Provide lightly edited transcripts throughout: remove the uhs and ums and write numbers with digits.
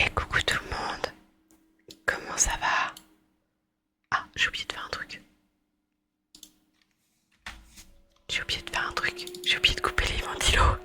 Et coucou tout le monde, comment ça va? Ah, j'ai oublié de faire un truc. J'ai oublié de couper les ventilos.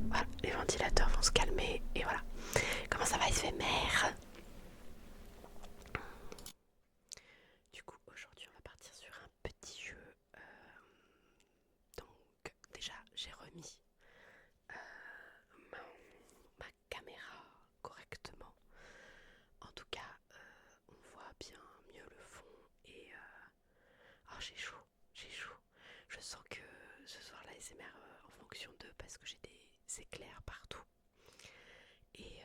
Voilà, les ventilateurs vont se calmer et voilà. Comment ça va, il se fait mère? Du coup, aujourd'hui, on va partir sur un petit jeu. Donc, déjà, j'ai remis ma, ma caméra correctement. En tout cas, on voit bien mieux le fond et oh, j'ai chaud, j'ai chaud. Je sens que ce soir la SMR en fonction d'eux parce que j'ai des éclairs partout. Et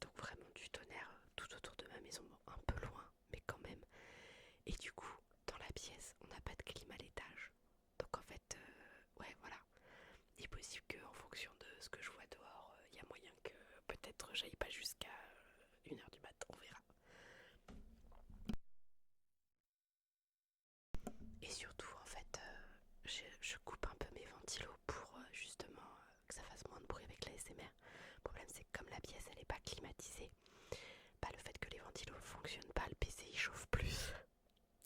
donc vraiment du tonnerre tout autour de ma maison, bon, un peu loin, mais quand même. Et du coup, dans la pièce, on n'a pas de clim à l'étage. Donc en fait, ouais, voilà. Il est possible qu'en fonction de ce que je vois dehors, il y a moyen que peut-être j'aille pas jusqu'à 1h du matin, on verra. Et surtout, en fait, je coupe un peu mes ventilos pour justement que ça fasse moins de bruit avec la SMR. Le problème, c'est que comme la pièce, elle n'est pas climatisée, bah, le fait que les ventilos ne fonctionnent pas, le PC il chauffe plus.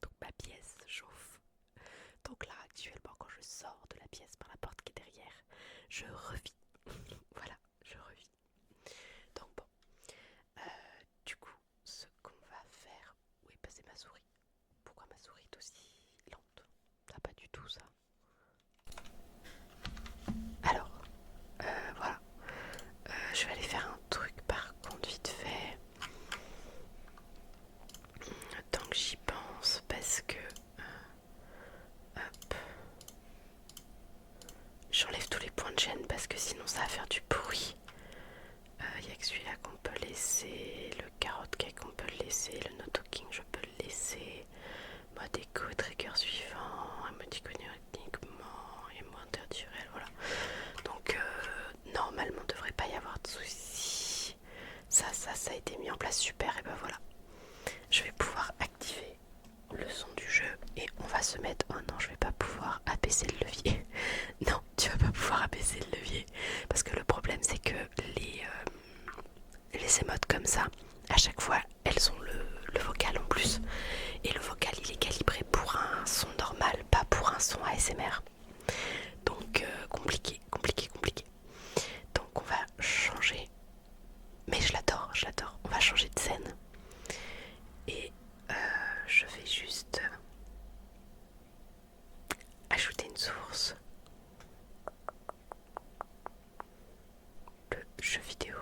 Donc ma pièce chauffe. Donc là, actuellement, quand je sors de la pièce par la porte qui est derrière, je revis. Voilà, je revis. Donc bon, du coup, ce qu'on va faire... Où est passée ma souris? Pourquoi ma souris est aussi lente? Ça pas du tout ça. Alors, voilà. Je vais aller faire un truc par contre vite fait. Tant que j'y pense, parce que... hop. J'enlève tous les points de chaîne parce que sinon ça va faire du bruit. Il y a que celui-là qu'on peut laisser, le carotte cake qu'on peut le laisser, le no talking je peux le laisser, mode écho, trigger suivant, émoticône uniquement, émo interdurel, voilà. Donc normalement il ne devrait pas y avoir de soucis. Ça a été mis en place, super, et ben voilà. Je vais pouvoir activer le son du jeu et on va se mettre... Oh non, je vais pas pouvoir abaisser le levier. Non, tu vas pas pouvoir abaisser le levier parce que le problème c'est que les émotes comme ça, à chaque fois, elles ont le vocal en plus. Et le vocal, il est calibré pour un son normal, pas pour un son ASMR. Donc, compliqué, compliqué, compliqué. Donc, on va changer. Mais je l'adore, je l'adore. On va changer de scène. Et je vais juste ajouter une source. Le jeu vidéo,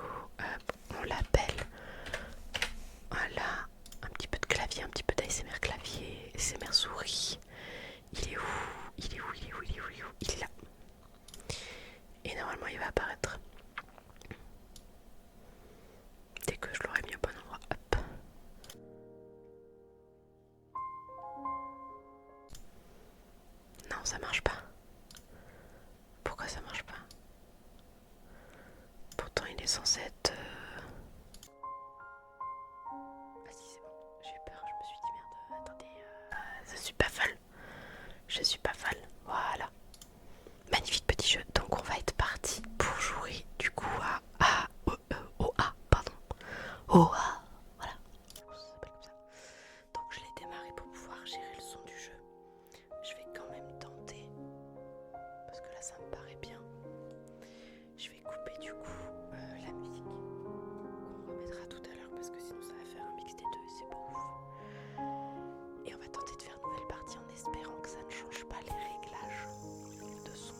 on l'appelle. Voilà, un petit peu de clavier, un petit peu d'ASMR clavier, ASMR souris. Il est où? Il est où? Il est où? Il est où? Il est où? Il est là. Et normalement il va apparaître dès que je l'aurai mis au bon endroit. Hop. Non, ça marche pas. Pourquoi ça marche pas? Pourtant il est censé être... Ah si, c'est bon. J'ai eu peur, je me suis dit merde, attendez, je suis pas folle. Je suis pas folle. Voilà. Magnifique petit jeu. Donc on va être parti pour jouer du coup au A, pardon. Au A. Voilà. Ça s'appelle comme ça. Donc je l'ai démarré pour pouvoir gérer le son du jeu. Je vais quand même tenter parce que là ça me paraît bien. Je vais couper du coup la musique qu'on remettra tout à l'heure parce que sinon ça va faire un mix des deux et c'est pas ouf. Et on va tenter de faire une nouvelle partie en espérant que ça ne change pas les réglages de son.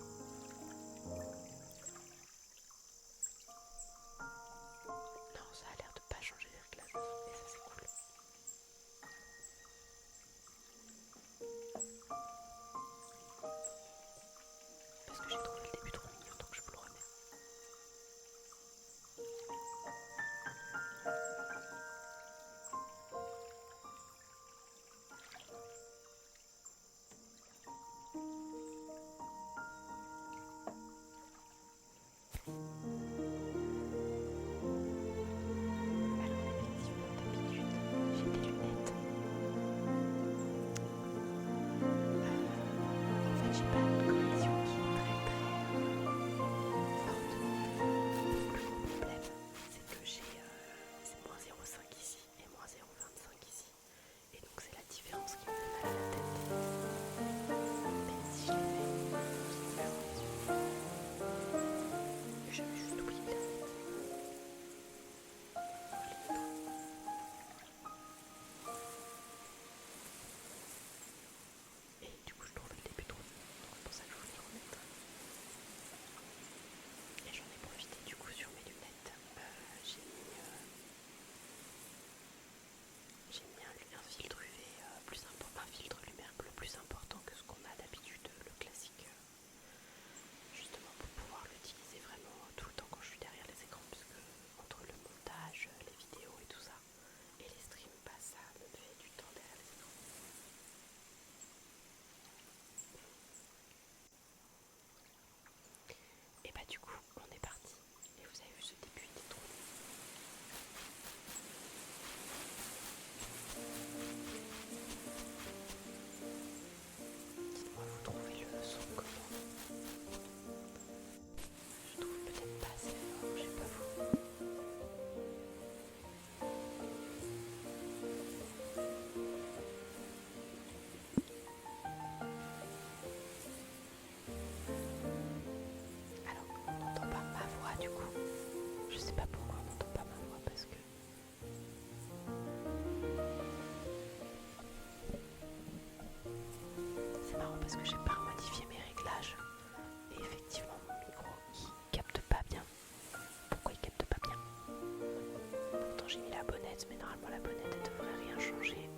bonnette, mais normalement la bonnette elle devrait rien changer.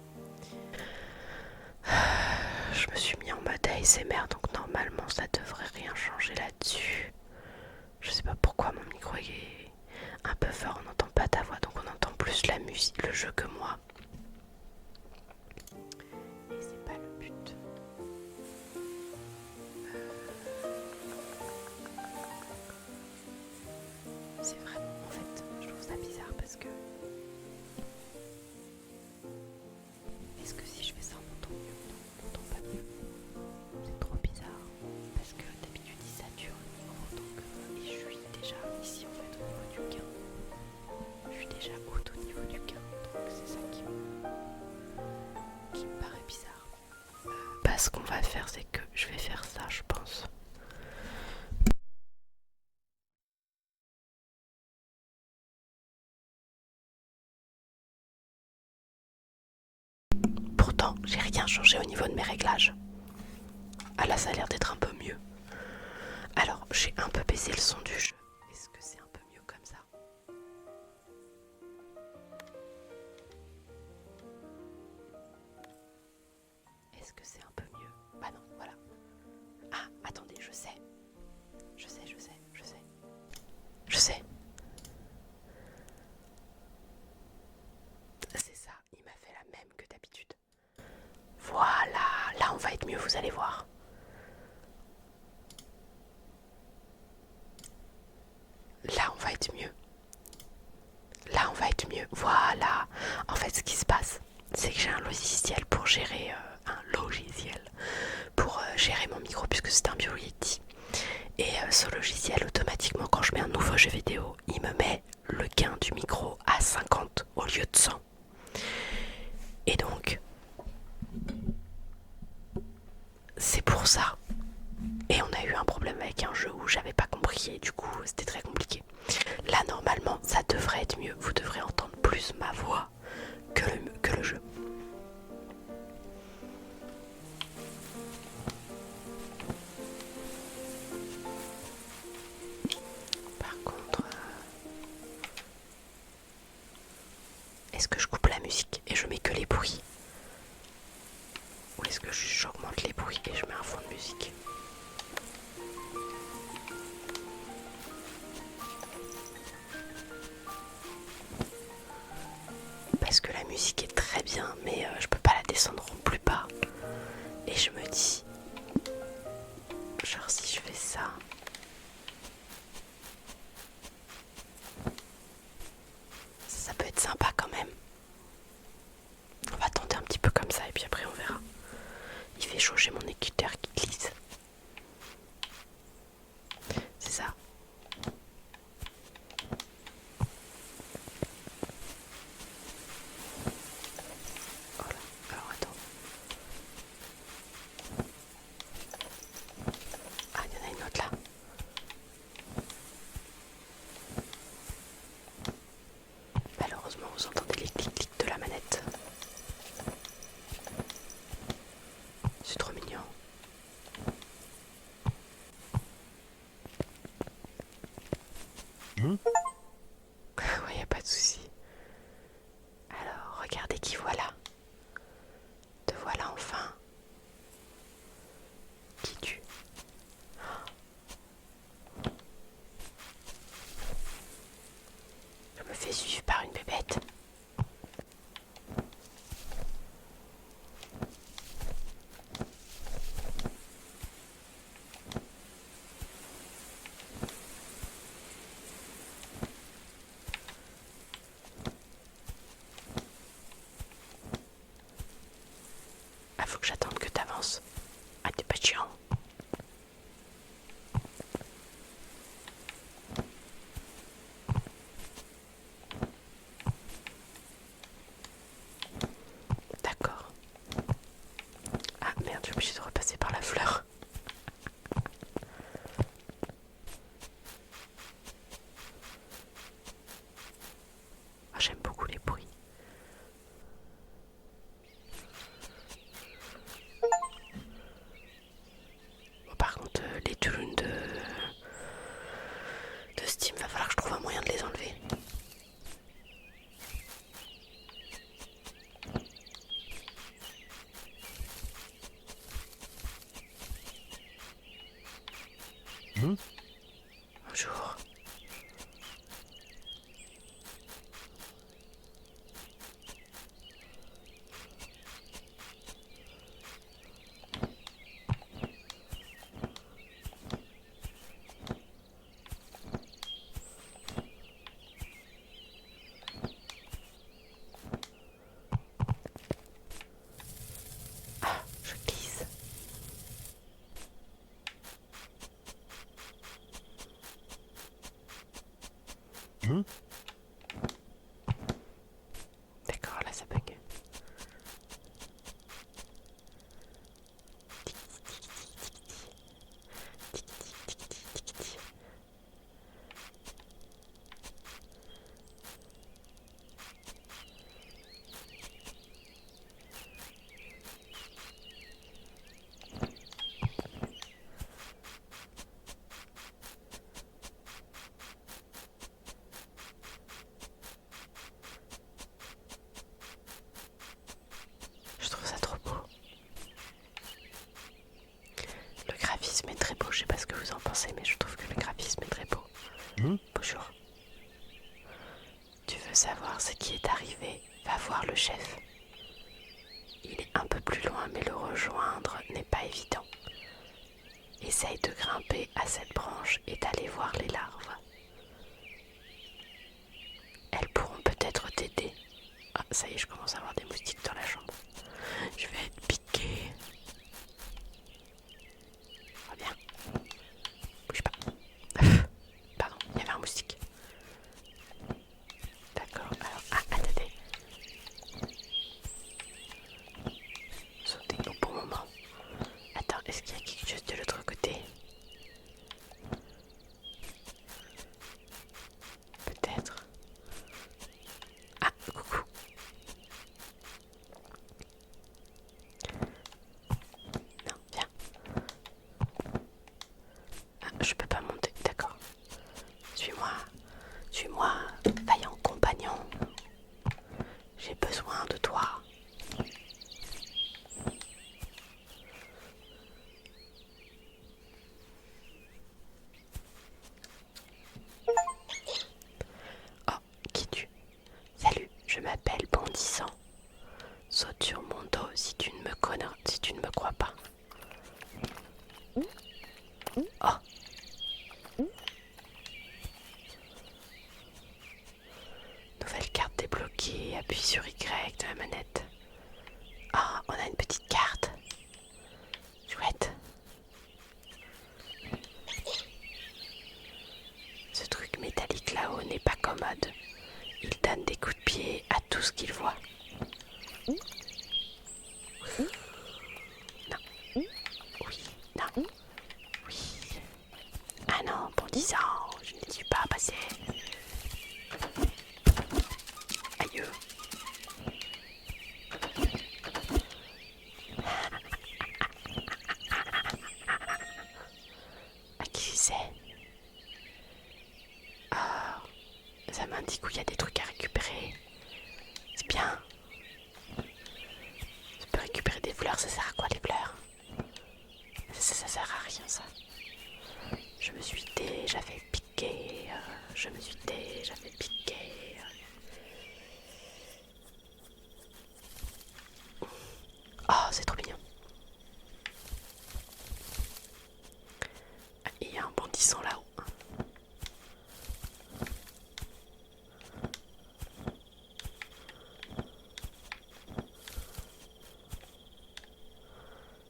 Je me suis mis en mode ASMR, donc normalement ça devrait rien changer là-dessus. Je sais pas pourquoi mon micro est un peu fort, on n'entend pas ta voix, donc on entend plus la musique, le jeu que moi. Et c'est pas le but. C'est vraiment, en fait, je trouve ça bizarre parce que... Est-ce que si je fais ça on entend mieux? On n'entend pas mieux. C'est trop bizarre. Parce que d'habitude il sature le micro, donc... et je suis déjà ici en fait au niveau du gain. Je suis déjà haute au niveau du gain, donc c'est ça qui me paraît bizarre. Bah, ce qu'on va faire, c'est que je vais faire ça, je pense. Pourtant, j'ai rien changé au niveau de mes réglages. Ah là, ça a l'air d'être un peu mieux. Alors, j'ai un peu baissé le son du jeu. Est-ce que c'est un peu mieux comme ça? Est-ce que c'est un peu mieux? Bah non, voilà. Ah, attendez, je sais. Je sais. C'est ça, il m'a fait la même que d'habitude. Voilà, là on va être mieux, vous allez voir. Là on va être mieux. Là on va être mieux, voilà. En fait ce qui se passe, c'est que j'ai un logiciel pour gérer... gérer mon micro puisque c'est un Bio Yeti. Et ce logiciel, automatiquement, quand je mets un nouveau jeu vidéo, il me met le gain du micro à 50 au lieu de 100. Et donc, c'est pour ça. Et on a eu un problème avec un jeu où j'avais pas compris et du coup, c'était très compliqué. Là, normalement, ça devrait être mieux. Vous devrez entendre plus ma voix que le jeu. Par contre, est-ce que je coupe la musique et je mets que les bruits? Ou est-ce que j'augmente les bruits et je mets un fond de musique? Parce que la musique est très bien, mais je peux pas la descendre en plus bas. Et je me dis, genre si je fais ça... Ça peut être sympa quand même. On va tenter un petit peu comme ça et puis après on verra. Il fait chaud chez mon écouteur qui glisse. C'est ça. Voilà. Alors attends. Ah, il y en a une autre là. Malheureusement, vous entendez les clics-clics de la manette. C'est trop mignon. Ouais, y a pas de souci. Alors, regardez qui voilà. Te voilà enfin. Qui tu? Je me fais suivre par une bébête. Ah, faut que j'attende que t'avances. Ah, t'es pas chiant. D'accord. Ah merde, je suis obligée de repasser par la fleur. Ah, j'aime beaucoup les bruits. Bonjour. Ah, je glisse. D'accord, là ça bug. Je trouve ça trop beau. Le graphisme est très beau, je sais pas ce que vous en pensez, mais je trouve que le graphisme est très beau. Bonjour. Tu veux savoir ce qui est arrivé? Va voir le chef. Il est un peu plus loin, mais le rejoindre n'est pas évident. Essaye de grimper à cette branche et d'aller voir les larves. Elles pourront peut-être t'aider. Ah, ça y est, je commence à avoir des moustiques dans la chambre. Je vais être piquée. Reviens. Bouge pas. Pardon, il y avait un moustique. D'accord, alors, attendez. Sauter au bon moment. Attends, est-ce qu'il y a quelque chose de l'autre côté? Peut-être. Ah, coucou. Non, viens. Ah, je peux pas monter, d'accord. Suis-moi. Suis-moi, vaillant compagnon. J'ai besoin de toi. Oh, qui es-tu? Salut, je m'appelle Bondissant. Saute sur mon dos si tu ne me connais, si tu ne me crois pas. Oh. Nouvelle carte débloquée, appuie sur Y de la manette. Ah, on a une petite carte. Chouette. Ce truc métallique là-haut n'est pas commode. Il donne des coups de pied à tout ce qu'il voit. Non. Oui. Non. Oui. Ah non, Bondissant, je ne suis pas passé. Aïe. À qui c'est? Ah, ça m'indique où il y a des trucs à récupérer. C'est bien. Je peux récupérer des fleurs, ça sert à quoi les fleurs? Ça sert à rien ça. Je me suis déjà fait piquer. Je me suis déjà fait piquer. Oh, c'est trop mignon. Il y a un Bondissant là-haut.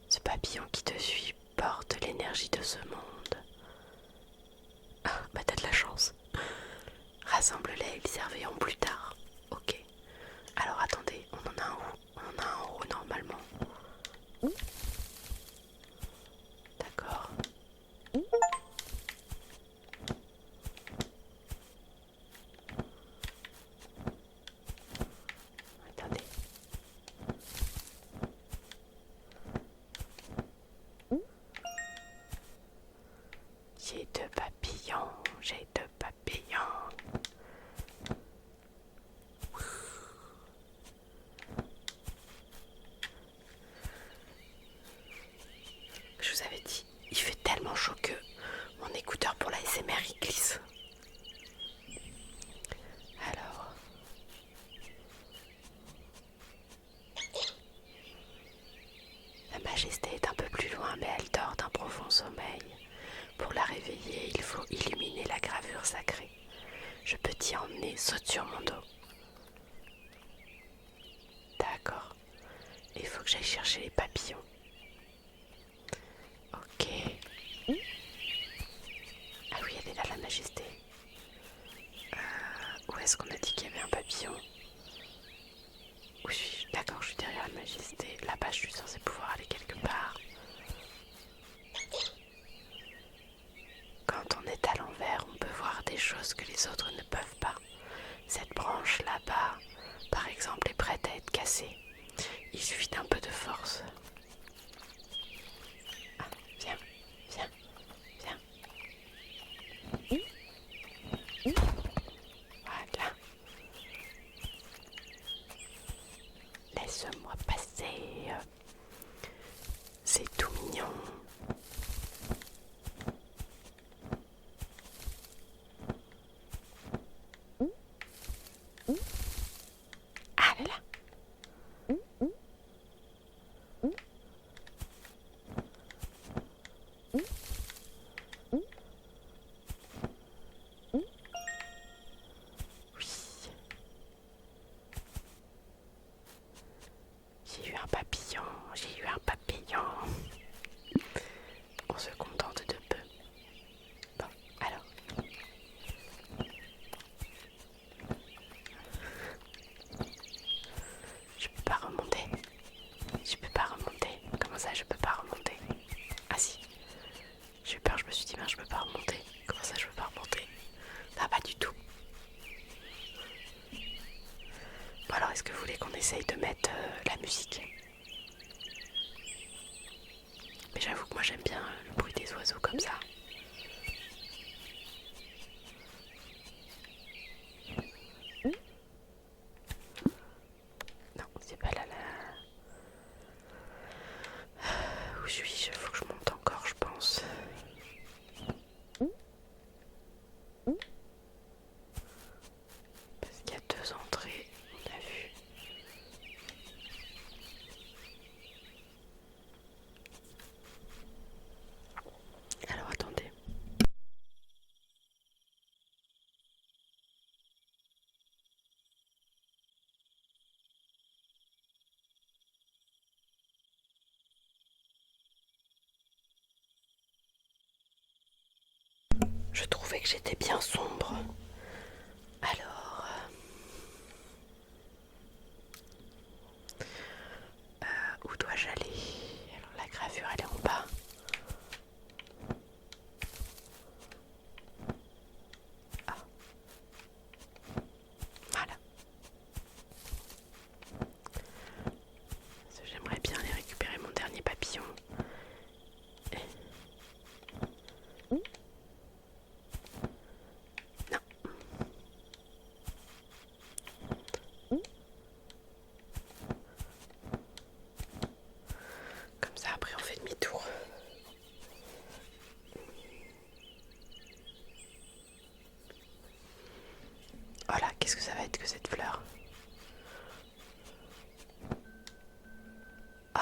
Ce papillon qui te suit porte l'énergie de ce monde. Ah, bah t'as de la chance. Rassemble-les, ils serviront plus tard. Ok. Alors attendez, on en a un où? On en a un en haut normalement. D'accord. Attendez. J'ai deux papillons, j'ai deux papillons. glisse. Alors, Sa Majesté est un peu plus loin, mais elle dort d'un profond sommeil. Pour la réveiller, il faut illuminer la gravure sacrée. Je peux t'y emmener, saute sur mon dos. D'accord. Il faut que j'aille chercher les papillons. Ok. Ah oui, elle est là, la Majesté. Où est-ce qu'on a dit qu'il y avait un papillon? Où suis-je? D'accord, je suis derrière la Majesté. Là-bas, je suis censée pouvoir aller quelque part. Quand on est à l'envers, on peut voir des choses que les autres ne peuvent pas. Cette branche là-bas, par exemple, est prête à être cassée. Il suffit d'un peu de force. Ah, viens, viens, viens. Voilà. Laisse-moi passer. C'est tout mignon. Ah là là. Oui. J'ai eu un papillon, j'ai eu un papillon. On se contente de peu. Bon, alors. Je peux pas remonter. Je peux pas remonter. Comment ça, je peux pas remonter? Ah si. J'ai eu peur, je me suis dit, ben je peux pas remonter. Comment ça, je peux pas remonter? Ah, pas du tout. Bon alors, est-ce que vous voulez qu'on essaye de mettre la musique? Mais j'avoue que moi j'aime bien le bruit des oiseaux comme ça. Non, c'est pas là. Où suis-je? Faut que je monte encore, je pense. Parce qu'il y a 2 entrées, on a vu. Alors attendez. Je trouvais que j'étais bien sombre. Alors, où dois-je aller? Alors la gravure elle est en bas. Ah, voilà. J'aimerais bien aller récupérer mon dernier papillon. Non. Comme ça après on fait demi-tour. Oh là, qu'est-ce que ça va être que cette fleur? Oh!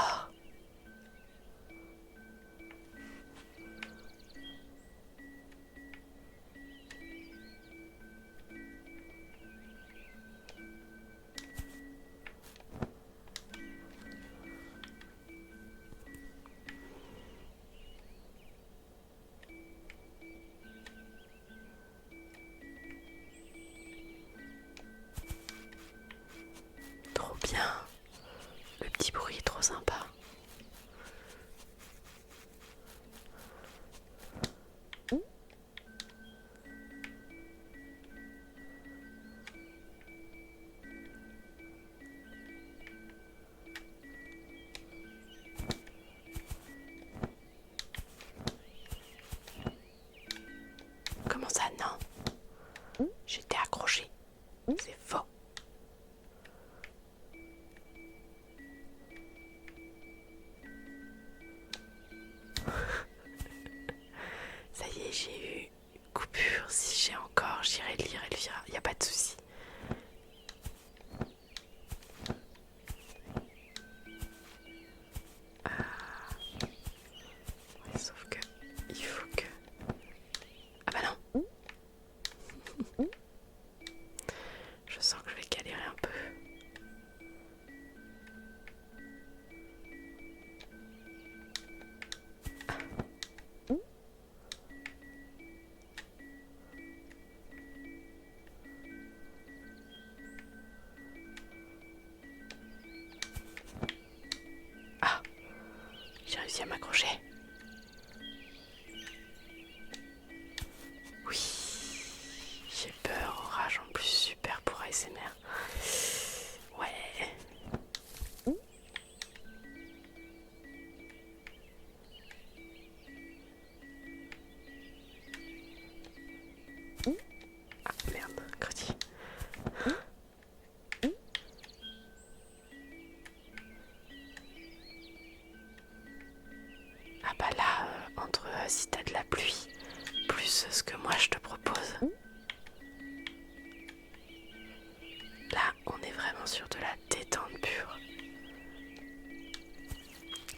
Trop bien! Le petit bruit est trop sympa. Comment ça, non? J'étais accrochée. C'est faux. Ça y est, j'ai eu une coupure si j'ai encore, j'irai lire Elvira, y a pas de souci. Ouais, sauf que il faut que... Ah bah non. Je sens que je vais galérer un peu. Ah, j'ai réussi à m'accrocher. Oui, j'ai peur, orage en plus, super pour ASMR. Ouais. Ah merde, cretis. Ah bah là, entre si t'as de la pluie, plus ce que moi je te propose. Là, on est vraiment sur de la détente pure.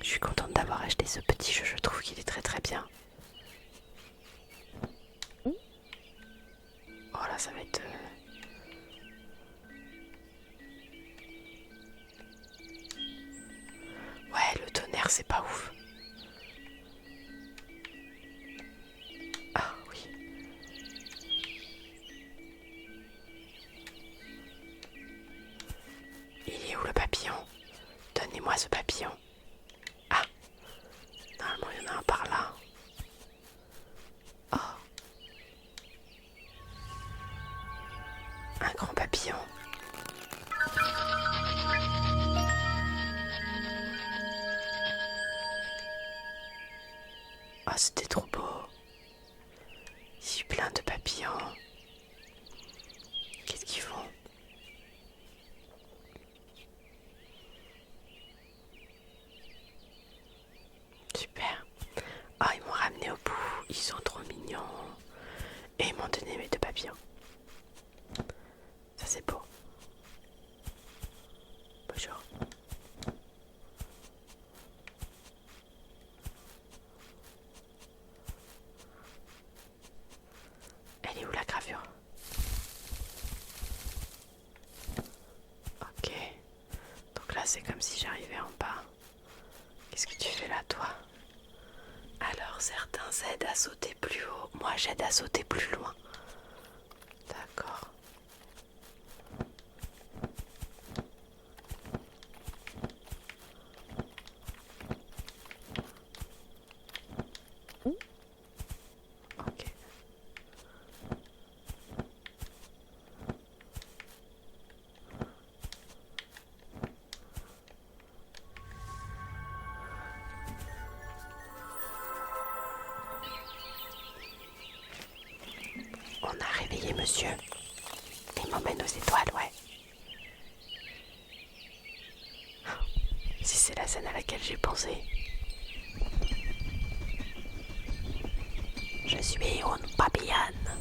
Je suis contente d'avoir acheté ce petit jeu, je trouve qu'il est très très bien. Oh là, ça va être... Ouais, le tonnerre, c'est pas ouf. Ah oui. Il est où le papillon? Donnez-moi ce papillon. Ah, normalement il y en a un par là. Oh, un grand papillon. Oh, c'était trop beau. Ici plein de papillons. Qu'est-ce qu'ils font? Super. Oh, ils m'ont ramené au bout. Ils sont trop mignons. Et ils m'ont donné mes deux papillons. Ça c'est beau. Bonjour. Elle est où la gravure? Ok. Donc là c'est comme si j'arrivais en bas. Qu'est-ce que tu fais là toi? Alors certains aident à sauter plus haut. Moi j'aide à sauter plus loin. D'accord. Ok. On a réveillé monsieur. Il m'emmène aux étoiles, ouais. Si c'est la scène à laquelle j'ai pensé. Je suis une papillonne.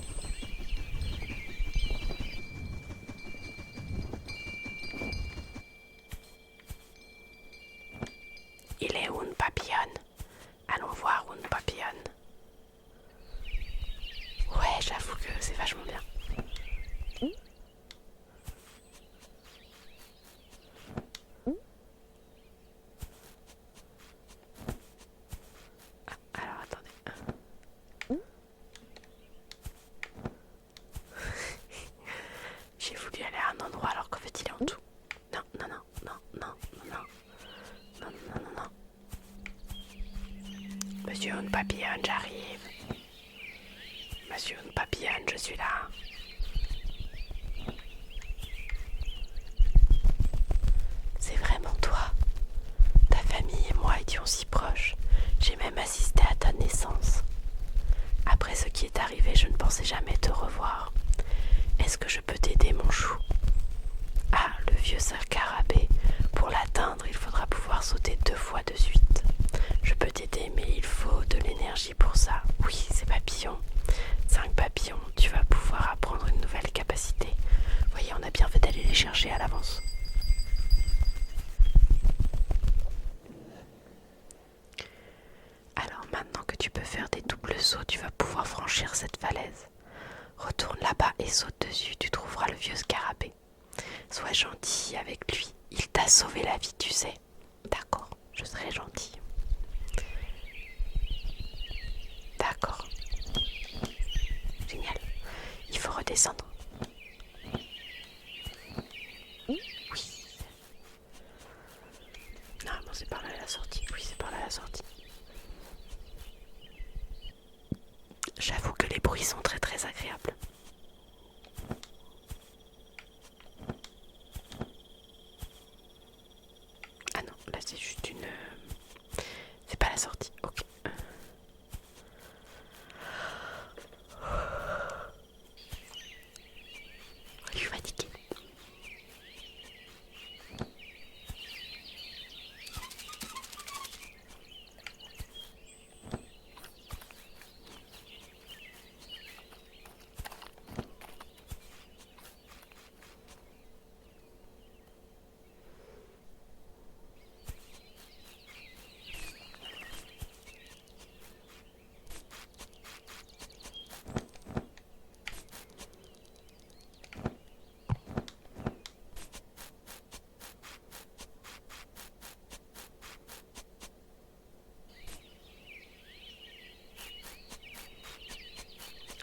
Il est où une papillonne? Allons voir une papillonne. Ouais, j'avoue que c'est vachement bien. Ah, alors attendez. et saute dessus, tu trouveras le vieux scarabée. Sois gentil avec lui, il t'a sauvé la vie, tu sais. D'accord, je serai gentille. D'accord. Génial. Il faut redescendre. Oui. Normalement c'est par là la sortie. Oui, c'est par là la sortie. J'avoue que les bruits sont très très agréables. Ah non, là c'est juste une... C'est pas la sortie, ok. Je suis fatiguée.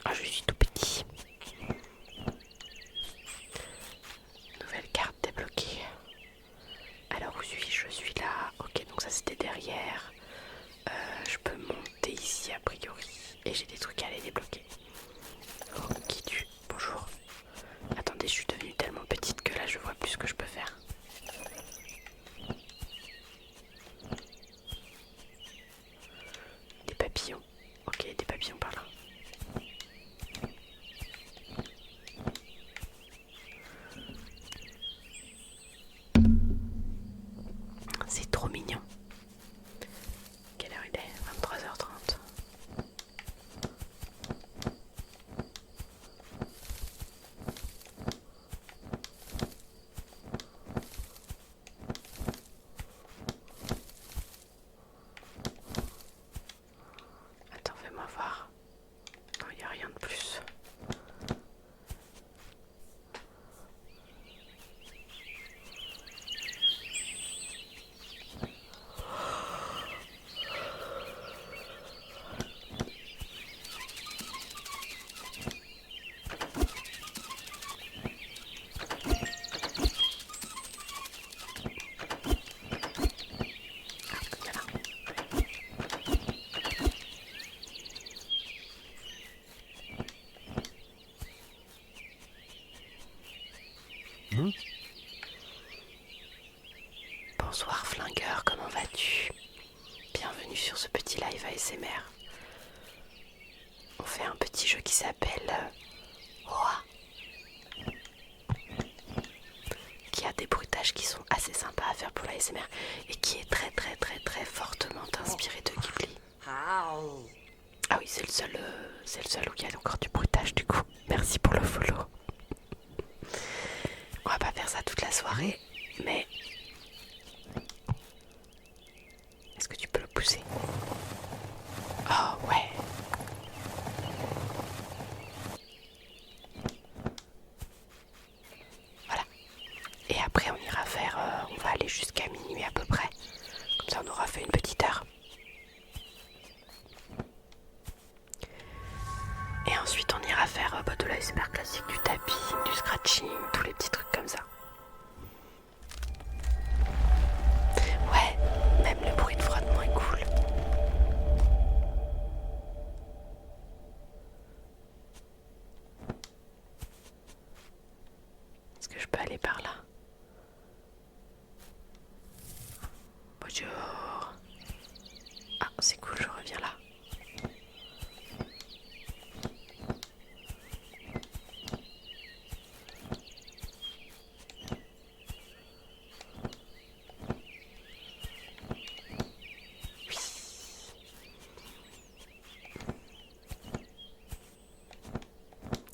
Ah, je suis tout petit. Nouvelle carte débloquée. Alors où suis-je? Je suis là. Ok, donc ça c'était derrière. Je peux monter ici a priori. Et j'ai des trucs à aller débloquer. Oh, qui tue? Bonjour. Attendez, je suis devenue tellement petite que là je vois plus ce que je peux faire. Des papillons. Ok, des papillons par là. C'est trop mignon. Quelle heure il est? 23h30. Attends, fais-moi voir. Non, il n'y a rien de plus. Bonsoir flingueur, comment vas-tu? Bienvenue sur ce petit live ASMR. On fait un petit jeu qui s'appelle Roi, qui a des bruitages qui sont assez sympas à faire pour l'ASMR et qui est très très très très fortement inspiré de Ghibli. Ah oui, c'est le seul où il y a encore du bruitage du coup. Merci pour le follow. On va pas faire ça toute la soirée, mais est-ce que tu peux le pousser? Oh ouais. Voilà. Et après on ira faire, on va aller jusqu'à minuit à peu près. Comme ça on aura fait une petite heure. Et ensuite on ira faire de l'ASMR classique, du tapping, du scratching, tous les petits trucs comme ça. Ouais, même le bruit de frottement est cool. Est-ce que je peux aller par là? Bonjour. Ah, c'est cool, je reviens là. Oui.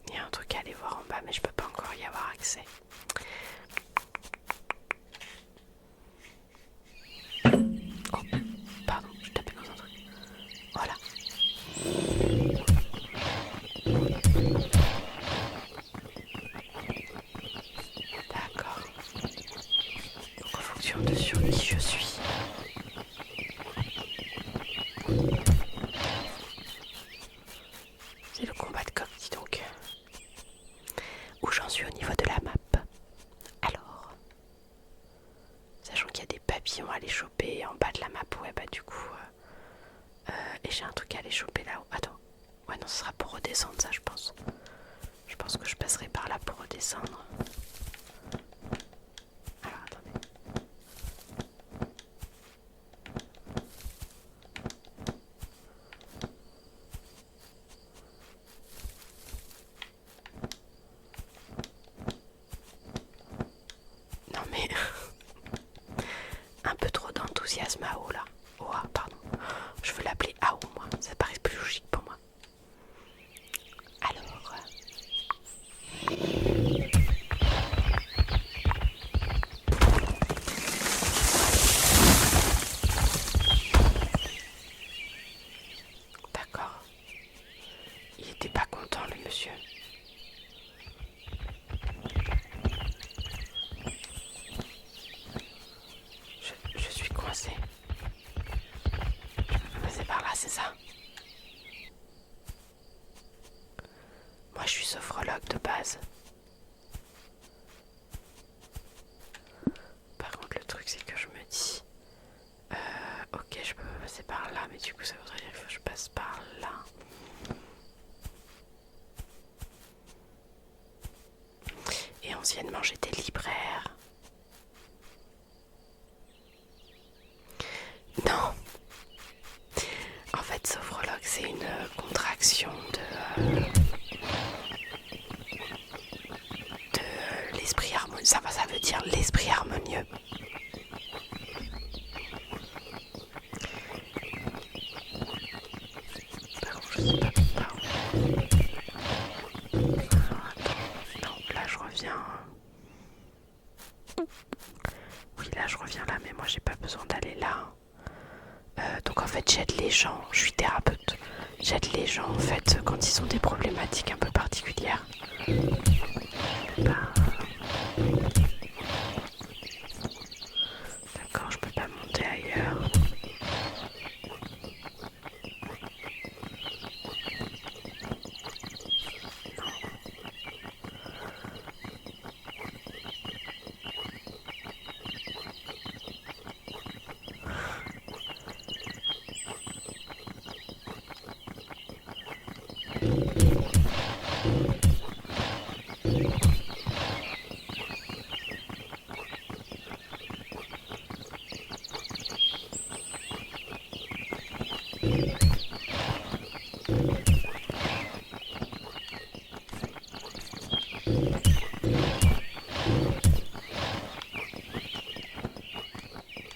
Il y a un truc à aller voir en bas, mais je peux pas encore y avoir accès. Oh, pardon, je tapais dans un truc. Voilà. question de sur qui je suis. C'est le combat de coq, dis donc. Où j'en suis au niveau de la map. Alors, sachant qu'il y a des papillons à aller choper en bas de la map, ouais bah du coup... et j'ai un truc à aller choper là-haut. Attends, ouais non, ce sera pour redescendre ça je pense. Je pense que je passerai par là pour redescendre. Alors attendez. Non mais... un peu trop d'enthousiasme à haut là. Oh ah, pardon. Je veux l'appeler AO moi. Ça paraît plus logique pour moi. Alors... D'accord. Il était pas content le monsieur. Je suis coincée. Je peux passer par là, c'est ça? Moi je suis sophrologue de base. Par contre le truc c'est que je me dis... ok je peux passer par là, mais du coup ça voudrait dire qu'il faut que je passe par là. Et anciennement j'étais libraire. Non. En fait sophrologue c'est une contraction de l'esprit harmonieux. Ça veut dire l'esprit harmonieux. Par contre je sais pas par où. Alors, attends. Non, là je reviens. Oui là je reviens là, mais moi j'ai pas besoin d'aller là. Donc en fait j'aide les gens, je suis thérapeute. J'aide les gens en fait quand ils ont des problématiques un peu particulières. Ben... D'accord, je peux pas monter ailleurs.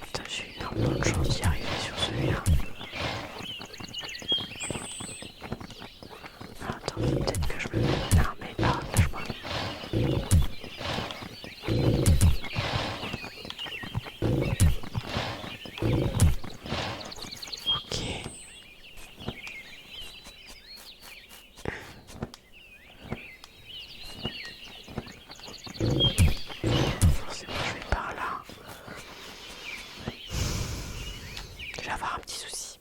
Putain, j'ai eu énormément de chance d'y arriver sur celui-là. Ah, attends, peut-être que je me mets une armée. Ah, lâche-moi. Ok. Forcément, je vais par là. Je vais avoir un petit souci.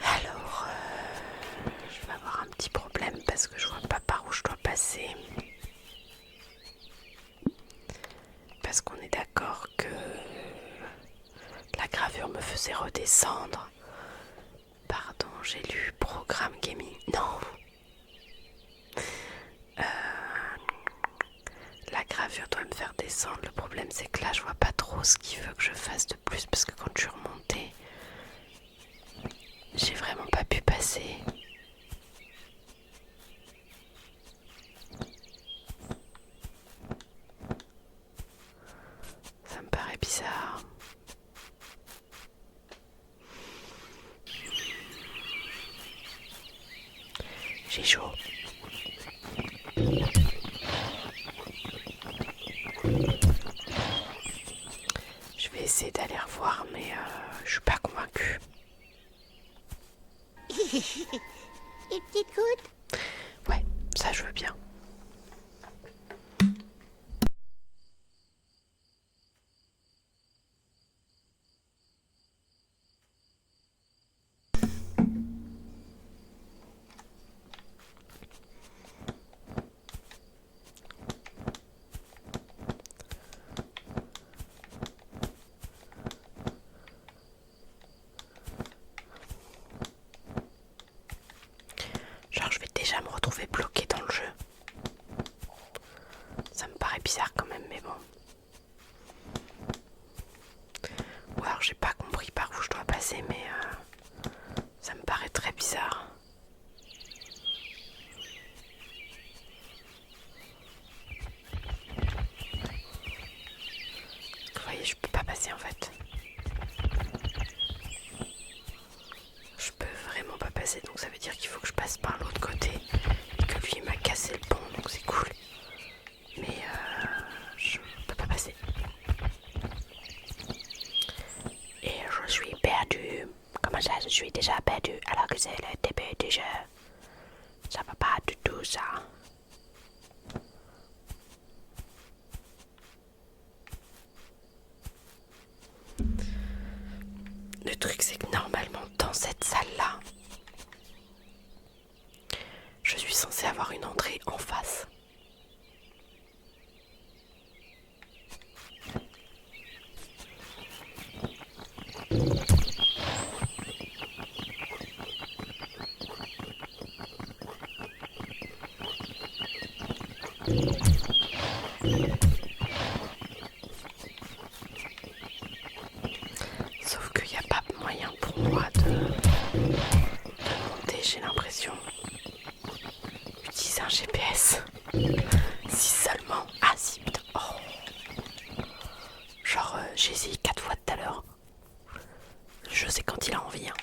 Alors, je vais avoir un petit problème parce que je vois pas par où je dois passer. Parce qu'on est d'accord que la gravure me faisait redescendre. Pardon, j'ai lu programme gaming. Non. La gravure voiture doit me faire descendre. Le problème c'est que là je vois pas trop ce qu'il veut que je fasse de plus parce que quand je suis remontée, j'ai vraiment pas pu passer. Ça me paraît bizarre. J'ai chaud. Je vais essayer d'aller revoir, mais je suis pas convaincue. Une petite goutte? Ouais, ça je veux bien. Genre je vais déjà me retrouver bloquée dans le jeu. Ça me paraît bizarre quand même, mais bon. Ou alors j'ai pas compris par où je dois passer, mais ça me paraît très bizarre. Vous voyez, je peux pas passer en fait. Je peux vraiment pas passer, donc ça veut dire qu'il faut que je passe par l'autre côté et que lui m'a cassé le pont, donc c'est cool. Mais je peux pas passer. Et je suis perdue. Comment ça, je suis déjà perdue alors que c'est le début du jeu? Ça va pas du tout ça. Le truc c'est que normalement dans cette salle-là, je suis censée avoir une entrée en face. Sauf qu'il n'y a pas moyen pour moi de monter, j'ai l'impression. Utiliser un GPS. Si seulement. Ah si, putain. Oh. Genre, j'ai essayé 4 fois tout à l'heure. Je sais quand il a envie. Hein.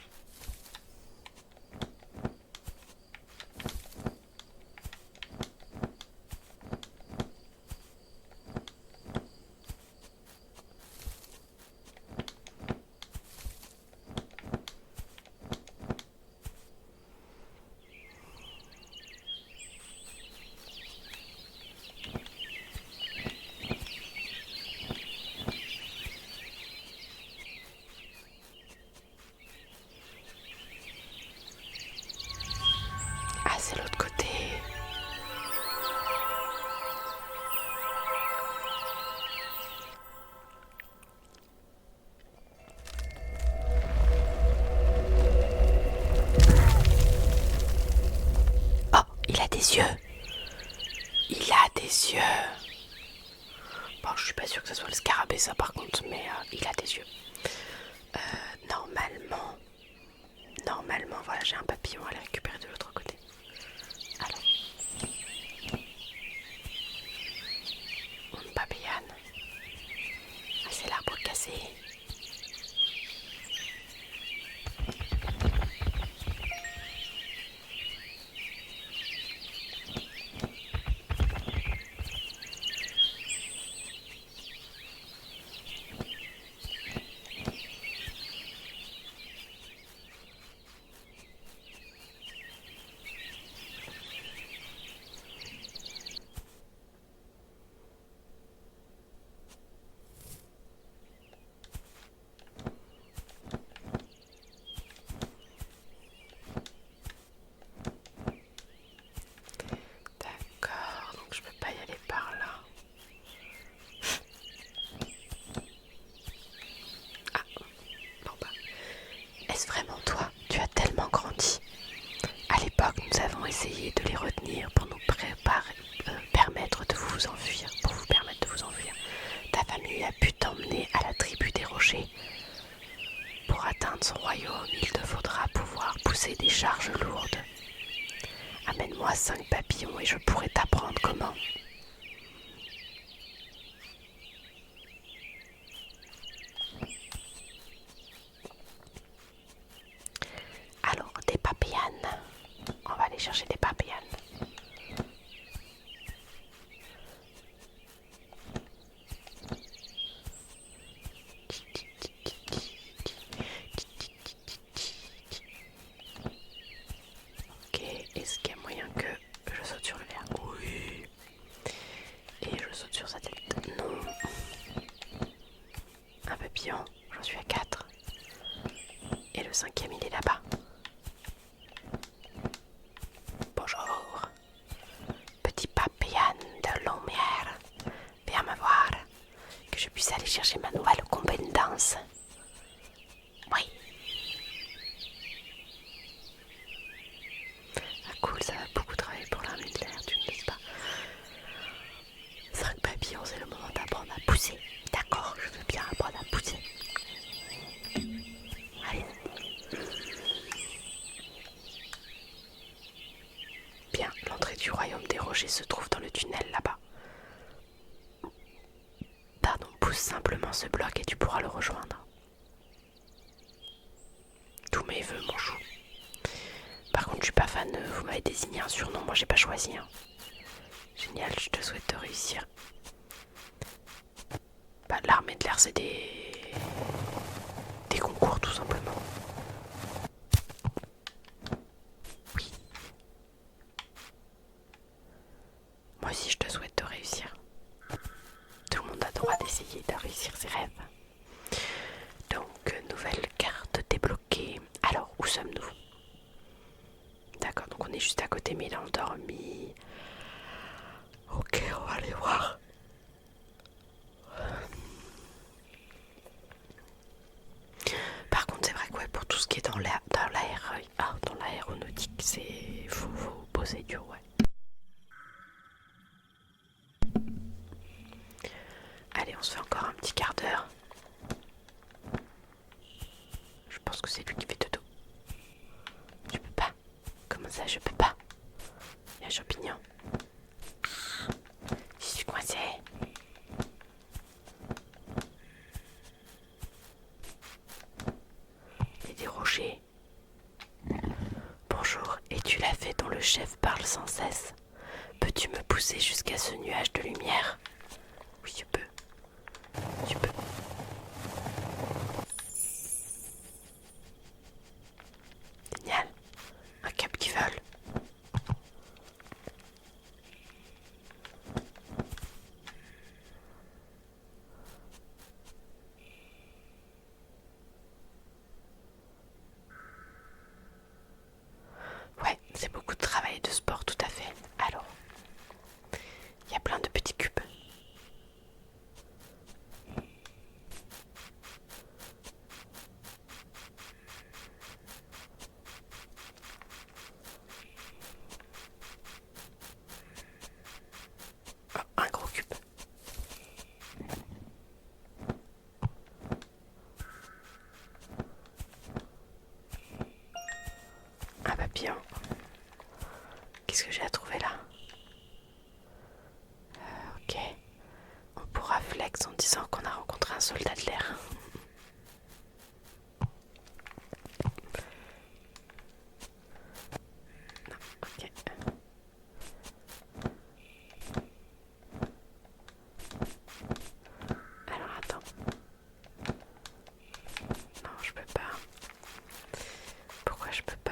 Ah, c'est l'autre côté. Oh, il a des yeux. Il a des yeux. Bon, je suis pas sûre que ce soit le scarabée ça par contre, mais il a des yeux. Normalement, voilà, j'ai un papillon à aller récupérer de l'autre côté. Alors, un papillon. Ah, c'est l'arbre cassé. D'accord, donc je peux pas y aller par là. Ah, bon bah. Est-ce vraiment toi? Tu as tellement grandi. À l'époque, nous avons essayé de les retenir pour nous permettre de vous enfuir, pour vous permettre de son royaume, il te faudra pouvoir pousser des charges lourdes. Amène-moi 5 papillons et je pourrai t'apprendre comment. Alors, des papillons. On va aller chercher des papillons. Ok, est-ce qu'il y a moyen que je saute sur le verre? Oui. Et je saute sur sa tête? Non. Un papillon, j'en suis à 4. Et le 5e, il est là-bas. Bonjour. Petit papillon de lumière. Viens me voir. Que je puisse aller chercher ma nouvelle compétence. Oui. Ah cool, ça va beaucoup travailler pour l'armée de l'air, tu ne laisses pas. 5 papillons, c'est le moment d'apprendre à pousser. D'accord, je veux bien apprendre à pousser. Allez. Bien, l'entrée du royaume des rochers se trouve dans le tunnel là-bas. Pardon, pousse simplement ce bloc et tu pourras le rejoindre. Tous mes vœux, mon chou. Par contre, je suis pas fan, vous m'avez désigné un surnom, moi j'ai pas choisi. Hein. Génial, je te souhaite de réussir. Bah, l'armée de l'air, c'est des concours tout simplement. Oui. Moi aussi, je te souhaite de réussir. Tout le monde a le droit d'essayer de réussir ses rêves. Donc, nouvelle carte débloquée. Alors, où sommes-nous? D'accord, donc on est juste à côté, mais il est endormi. Ok, on va aller voir. Par contre, c'est vrai que ouais, pour tout ce qui est dans l'aéronautique, c'est faut bosser dur, ouais. Allez, on se fait encore un petit quart d'heure. Je pense que c'est lui qui fait dodo. Je peux pas. Comment ça, je peux pas? Il y a un champignon. Je suis coincée. Il y a des rochers. Bonjour, es-tu la fée dont le chef parle sans cesse? Peux-tu me pousser jusqu'à ce nuage de lumière? Oui, je peux. Tu peux. Génial. Un cap qui vole. Ouais, c'est beaucoup de travail et de sport, tout à fait. Alors, il y a plein de petits cubes. Oh, un gros cube. Un papillon. Qu'est-ce que j'ai à trouver là? Ok. On pourra flex en disant qu'on a rencontré un soldat de l'air. Non, ok. Alors attends. Non, je peux pas. Pourquoi je peux pas?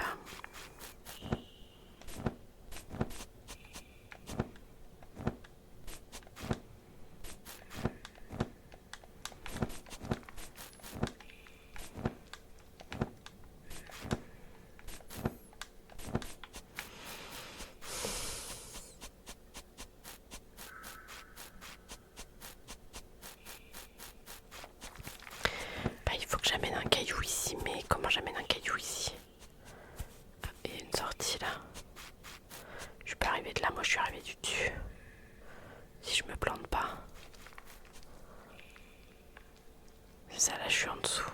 Bah, il faut que j'amène un caillou ici, mais comment j'amène un caillou ici? Ah, il y a une sortie là. Je suis pas arrivée de là, moi je suis arrivée du dessus. Si je me plante pas. C'est ça, là je suis en dessous.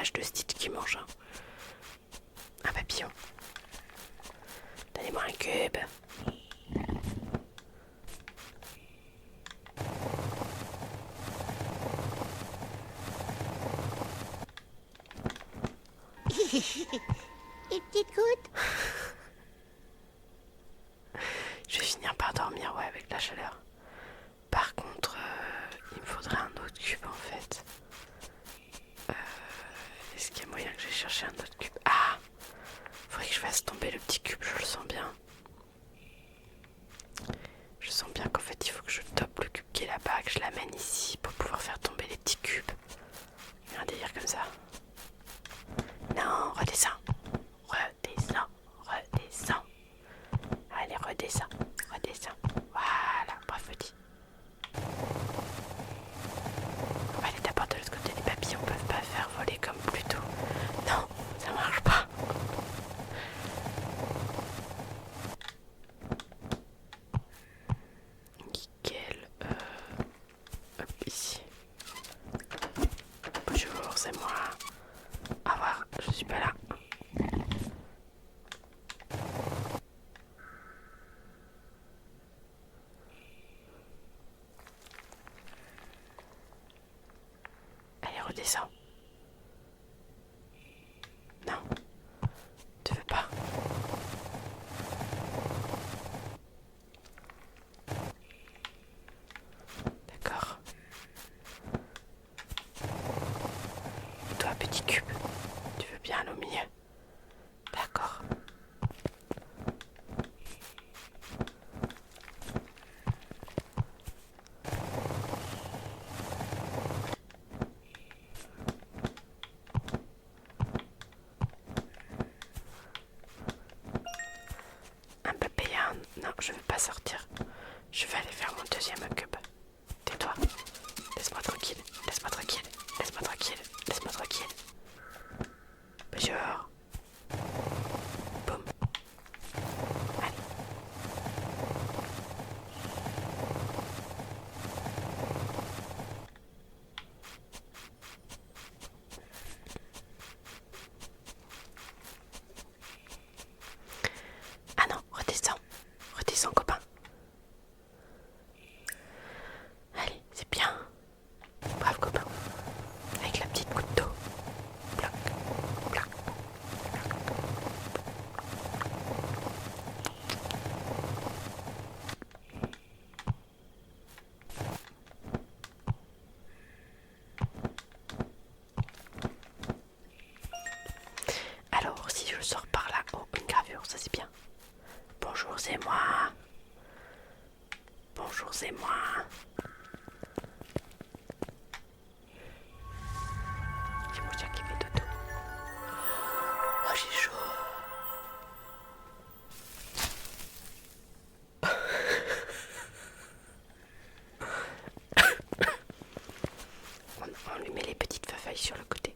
l'image de Stitch qui mange un papillon. Donnez-moi un cube. Une petite goutte. Je vais finir par dormir, ouais, avec la chaleur. Par contre, il me faudrait un autre cube en fait. Est-ce qu'il y a moyen que j'aille chercher un autre cube? Ah! Faudrait que je fasse tomber le petit cube, je le sens bien. Je sens bien qu'en fait il faut que je tope le cube qui est là-bas, que je l'amène ici pour pouvoir faire tomber les petits cubes. Il y a un délire comme ça. Non, redescends. Redescends. Redescends. Allez, redescends. Redescends. Voilà, bref petit. On va aller d'abord de l'autre côté. Les papillons peuvent pas faire voler comme plutôt. Non, ça marche pas. Nickel. Hop, ici. Bonjour, c'est moi. Au revoir, je suis pas là. Allez, redescends. Non, tu veux pas. D'accord. Et toi, petit cube, tu veux bien aller au milieu? D'accord. Un papillon. Non, je veux pas sortir. Je vais aller faire mon deuxième cube. Tais-toi. Laisse-moi tranquille. Laisse-moi tranquille. Laisse-moi tranquille. Laisse-moi tranquille. Bonjour. Boum. Allez. Ah non, redescends. Redescends, copain. Allez, c'est bien. Brave copain. Avec la petite goutte d'eau. Bloc, bloc. Alors, si je sors par là, oh, une gravure, ça c'est bien. Bonjour, c'est moi. Bonjour, c'est moi. C'est mon chat qui fait dodo. Oh, j'ai chaud. On lui met les petites feuilles sur le côté.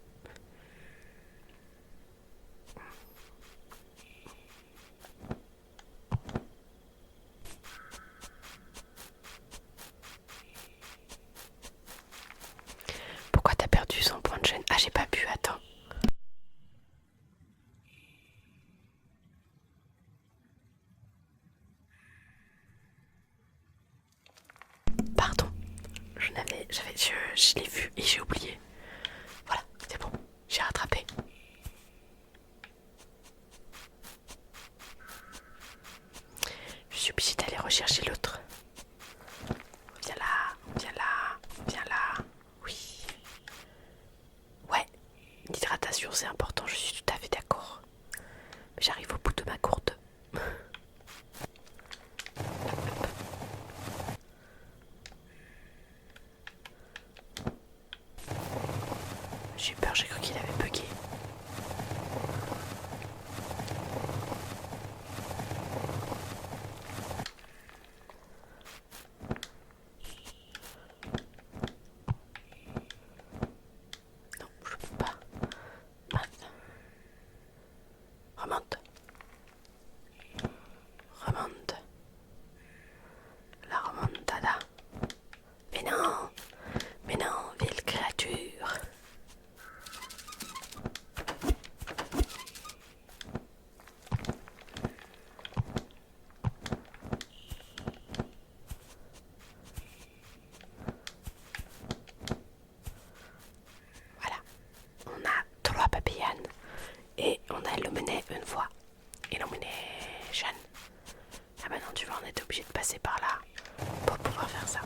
Pourquoi t'as perdu son point de chaîne? Ah, j'ai pas pu, attends. Pardon. Je l'ai vu et j'ai oublié. Voilà, c'est bon. J'ai rattrapé. Je suis obligée d'aller rechercher l'autre. Viens là, viens là, viens là. Oui. Ouais, l'hydratation c'est important, je suis tout à fait d'accord. Mais j'arrive au bout de ma gourde. J'ai eu peur, j'ai cru qu'il avait bugué. Non, je peux pas. Mince. Remonte. Remonte. La remontada. Mais non, ville créature. passer par là pour pouvoir faire ça.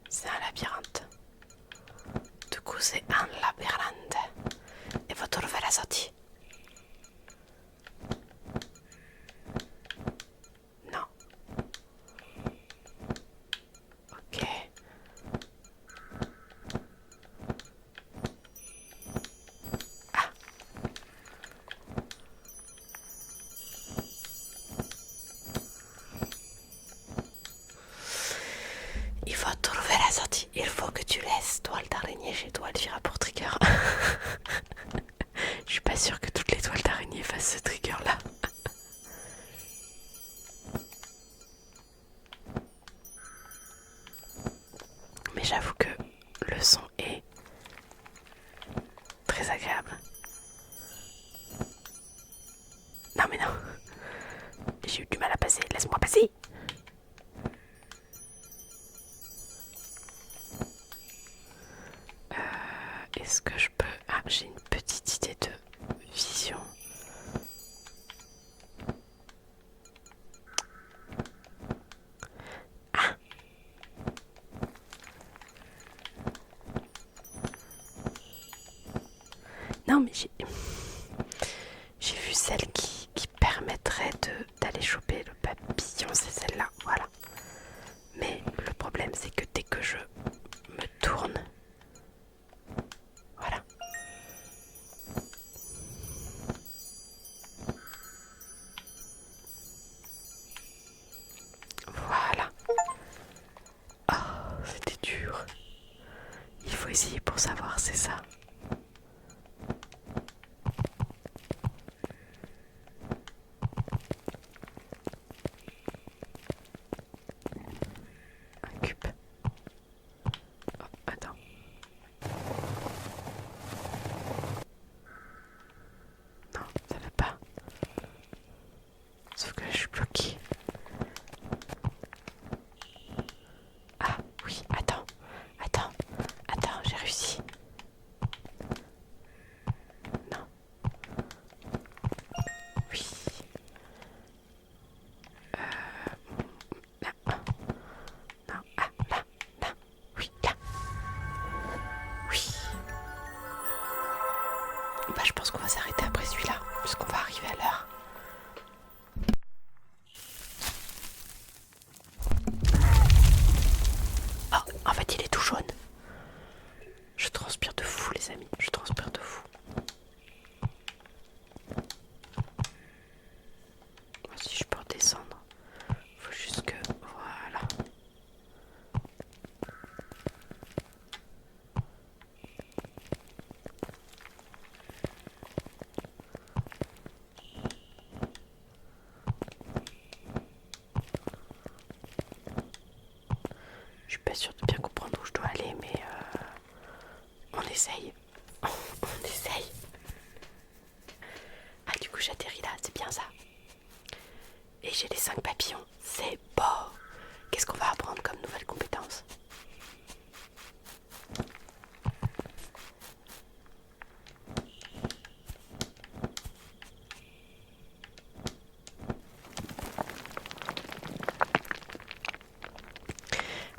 C'est un labyrinthe. Du coup, c'est un labyrinthe. Et vous trouvez la sortie? Non. Ok. Ah. Il faut trouver la sortie. Il faut que tu laisses toile d'araignée chez toi, Elvira, pour trigger. Je suis pas sûre que toutes les toiles d'araignée fassent ce trigger là. Mais j'avoue que le son est très agréable. Non mais non. J'ai eu du mal à passer. Laisse-moi passer. Est-ce que je peux... Ah, j'ai une petite idée de vision. Ah. Non mais j'ai vu celle qui permettrait d'aller choper le papillon, c'est celle-là, voilà. Mais le problème c'est que dès que je me tourne, voilà. Voilà. Oh, c'était dur. Il faut essayer pour savoir, c'est ça. Un cube. Oh, attends. Non, ça va pas. Sauf que là, je suis bloquée. Ah, oui, attends. Attends, j'ai réussi. Non. Oui. Là. Non. Ah, là. Oui, là. Oui. Bah, je pense qu'on va s'arrêter après celui-là, puisqu'on va arriver à l'heure. Oh, en fait, il est tout jaune. Je transpire de fou, les amis. Je transpire de fou. Si je peux redescendre, faut juste que... Voilà. Je suis pas sûre de bien comprendre où je dois aller, mais on essaye. On essaye. Ah, du coup, j'atterris là, c'est bien ça. Et j'ai les 5 papillons, c'est beau. Qu'est-ce qu'on va apprendre comme nouvelle compétence?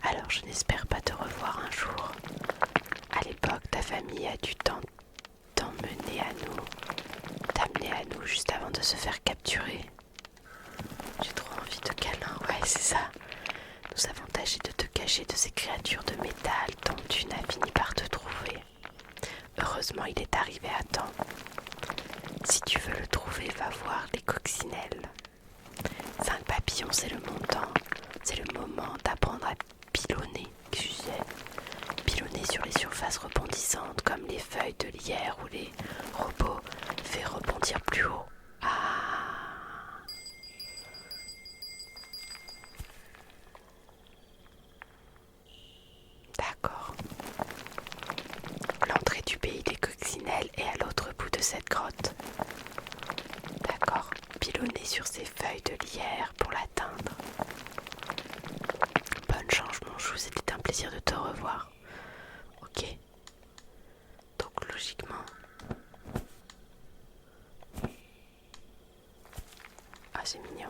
Alors je n'espère pas te revoir un jour. À l'époque, ta famille a dû t'amener à nous juste avant de se faire capturer. J'ai trop envie de câlin, ouais c'est ça. Nous avons tâché de te cacher de ces créatures de métal dont tu n'as fini par te trouver. Heureusement il est arrivé à temps. Si tu veux le trouver, va voir les coccinelles. 5 papillons, c'est le moment d'apprendre à pilonner, pilonner sur les surfaces rebondissantes comme les feuilles de lierre ou les robots fait rebondir plus haut. Ah. D'accord. L'entrée du pays des coccinelles est à l'autre bout de cette grotte. D'accord. Pilonner sur ces feuilles de lierre pour l'atteindre. Bonne chance mon chou, c'était un plaisir de te revoir. Ok. Donc logiquement... Ah c'est mignon.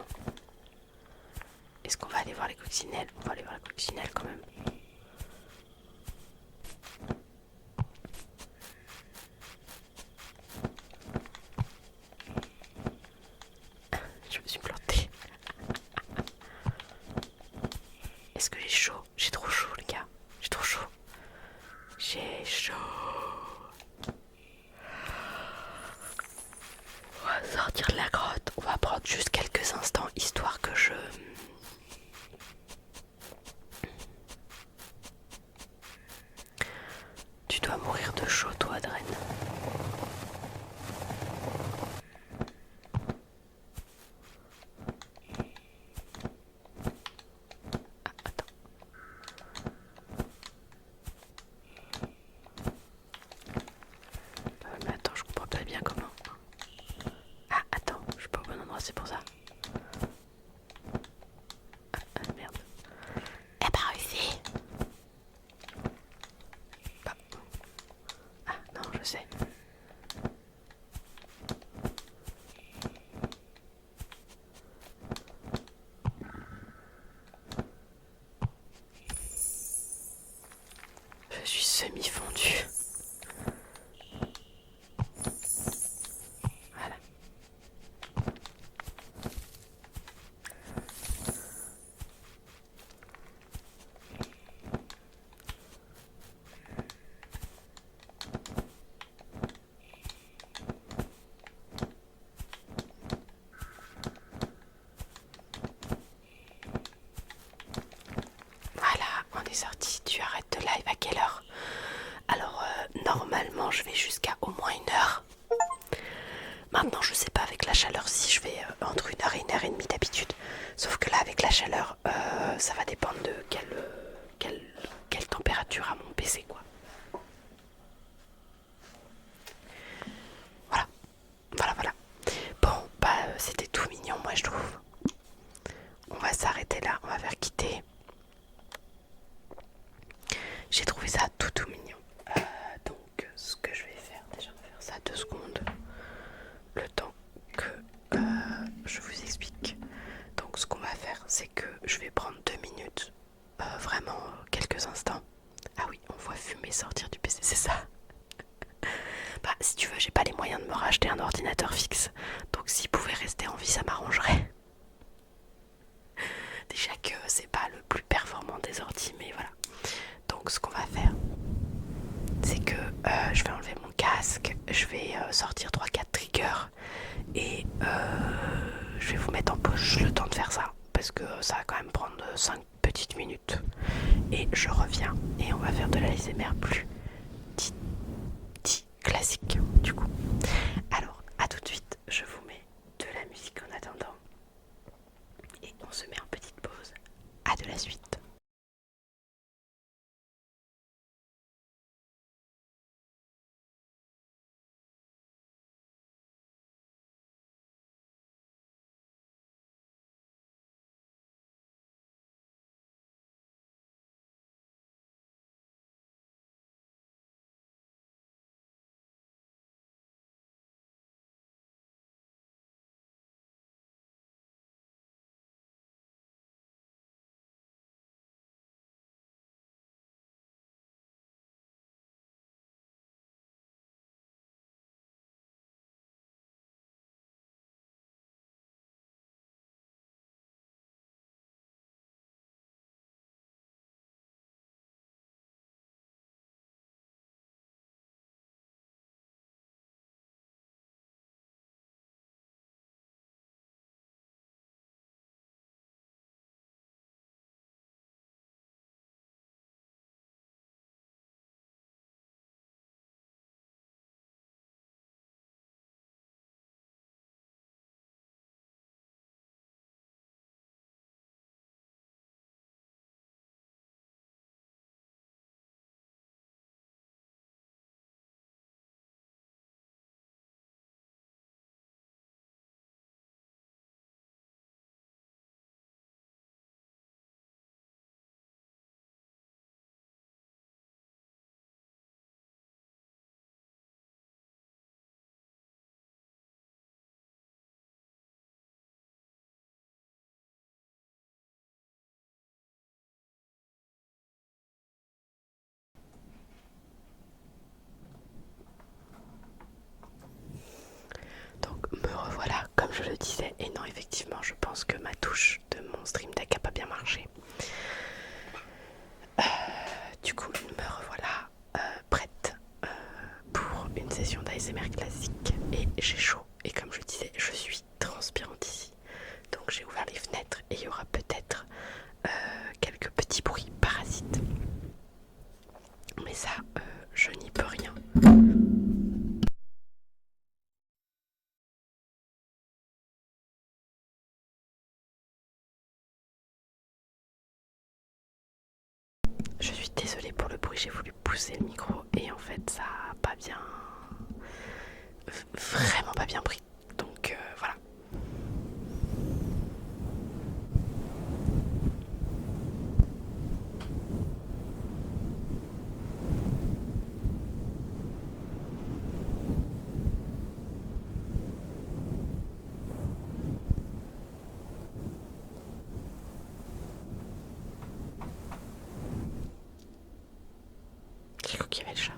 Est-ce qu'on va aller voir les coccinelles? On va aller voir les coccinelles quand même. Je me suis plantée. Est-ce que j'ai chaud? J'ai trop chaud les gars. J'ai trop chaud. J'ai chaud. On va sortir de la grotte. On va prendre juste quelques instants histoire que je... Tu dois mourir de chaud toi, Dren. Ah, attends. Mais attends, je comprends pas bien comment. Ah, attends, je suis pas au bon endroit, c'est pour ça. Ah, merde. Eh bah, réussi. Bah. Ah, non, je sais. Je suis semi-fondue. Voilà. Voilà, on est sorti. Tu arrêtes de live à quelle heure? Alors, normalement, je vais jusqu'à au moins 1 heure. Maintenant, je sais pas avec la chaleur si je vais entre 1 heure et 1 heure et demie d'habitude. Sauf que là, avec la chaleur, ça va dépendre de quelle température a mon PC, quoi. Voilà, voilà. Bon, bah, c'était tout mignon, moi, je trouve. On va s'arrêter là, on va faire quitter. J'ai trouvé ça tout mignon. Donc, ce que je vais faire, déjà, on va faire ça 2 secondes. Le temps que je vous explique. Donc ce qu'on va faire, c'est que je vais prendre 2 minutes, vraiment quelques instants. Ah oui, on voit fumer sortir du PC, c'est ça. Bah si tu veux, j'ai pas les moyens de me racheter un ordinateur fixe. Donc s'il pouvait rester en vie, ça m'arrangerait. Déjà que c'est pas le plus performant des ordi, mais voilà. Donc ce qu'on va faire, c'est que je vais enlever mon casque, je vais sortir 3-4 triggers et je vais vous mettre en pause le temps de faire ça parce que ça va quand même prendre 5 petites minutes et je reviens et on va faire de la l'ASMR plus dit classique du coup. Alors à tout de suite, je vous mets de la musique en attendant et on se met en petite pause. À de la suite. effectivement, je pense que ma touche de mon Stream Deck a pas bien marché. Du coup, me revoilà prête pour une session d'ASMR classique. Et j'ai chaud. Et comme je disais, je suis transpirante ici. Donc j'ai ouvert les fenêtres et il y aura peut-être quelques petits bruits parasites. Mais ça, je n'y peux rien. Je suis désolée pour le bruit, j'ai voulu pousser le micro et en fait ça a pas bien... vraiment pas bien pris. Donc voilà. J'ai cru qu'il y avait le chat.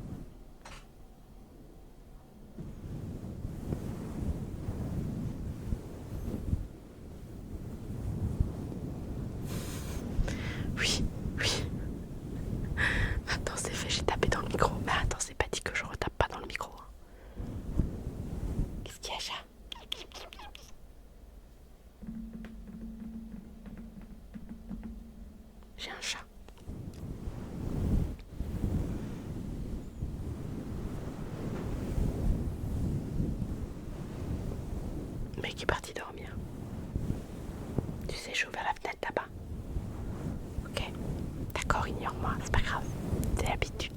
Oui, oui. Maintenant c'est fait, j'ai tapé dans le micro. Mais attends, c'est pas dit que je retape pas dans le micro. Qu'est-ce qu'il y a, chat? J'ai un chat. Le mec est parti dormir. Tu sais, j'ai ouvert la fenêtre là-bas. Ok. D'accord, ignore-moi, c'est pas grave. C'est l'habitude.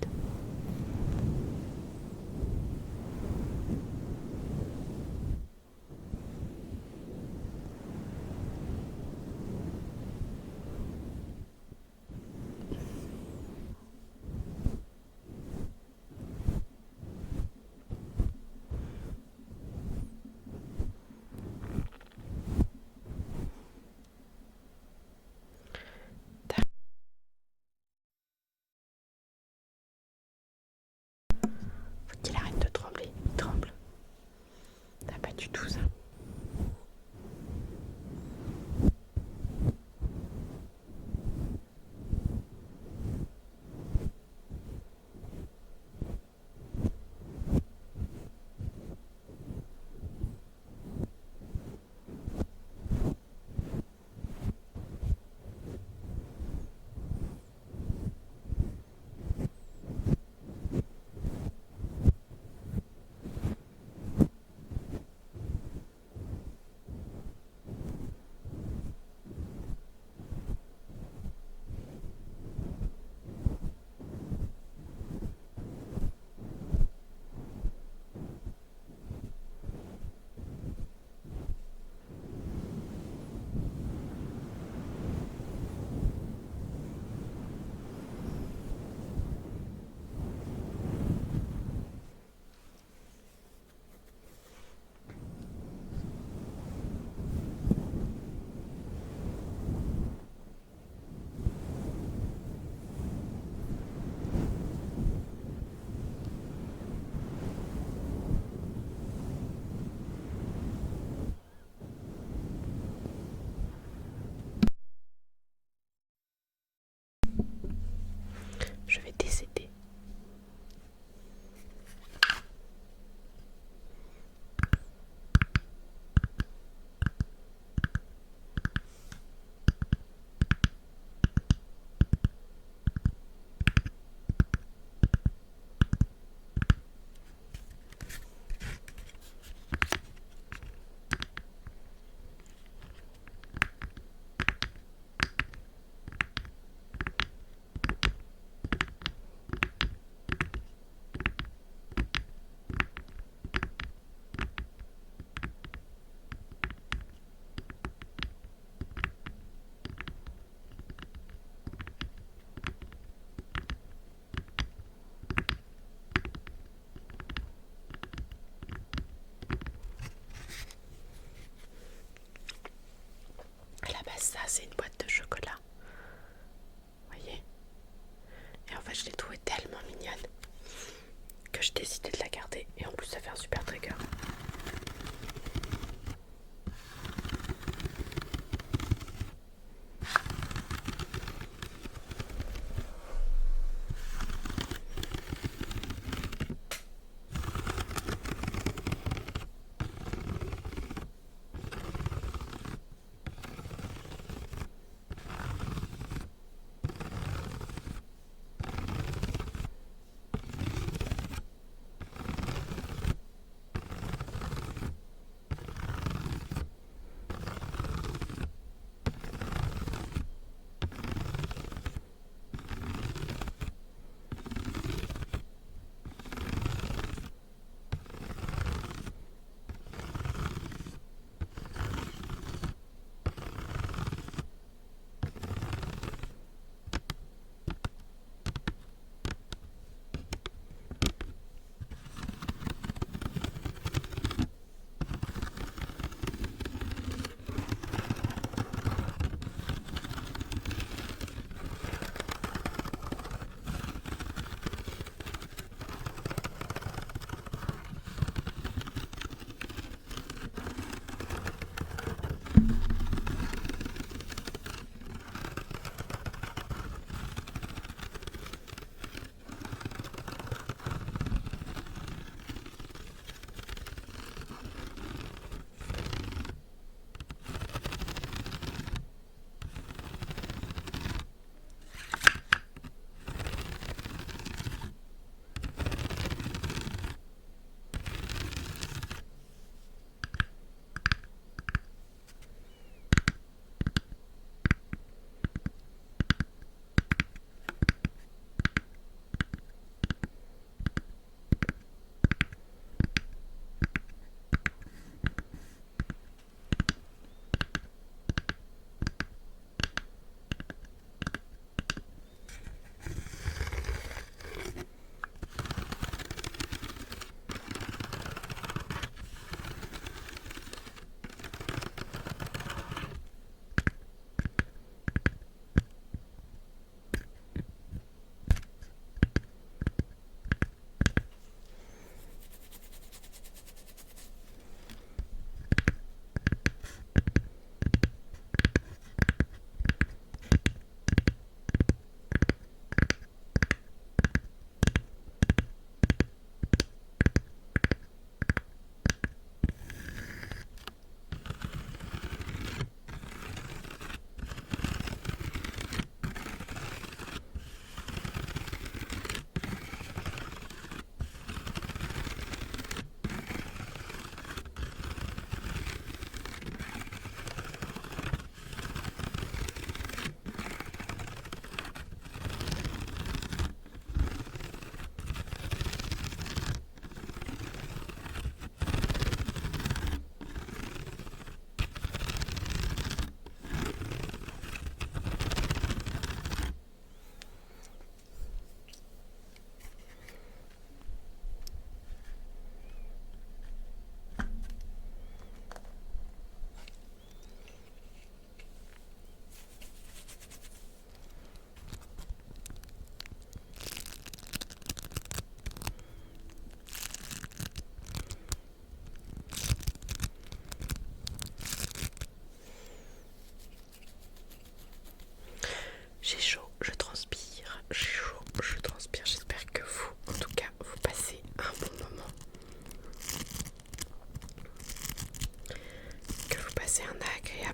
Faut qu'il arrête de trembler. Il tremble. T'as pas du tout ça.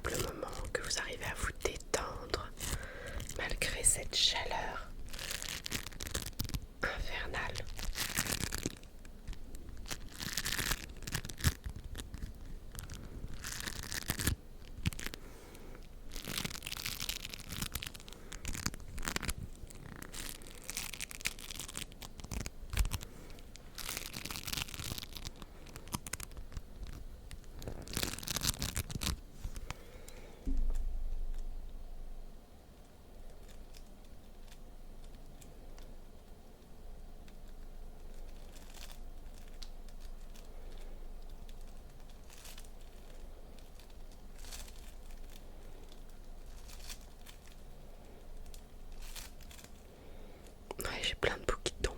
agréable moment, que vous arrivez à vous détendre malgré cette chaleur infernale. Ouais, j'ai plein de boue qui tombent.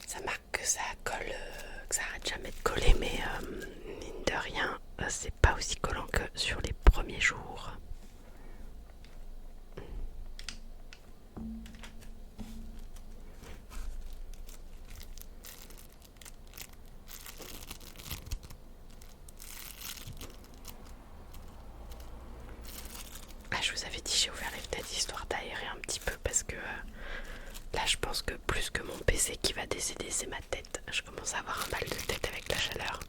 Ça marque que ça colle, que ça arrête jamais de coller, mais mine de rien, c'est pas aussi collant que sur les premiers jours. Ah, je vous avais dit, j'ai ouvert les fenêtres histoire d'aérer un petit peu parce que là, je pense que plus que mon PC qui va décéder, c'est ma tête. Je commence à avoir un mal de tête avec la chaleur.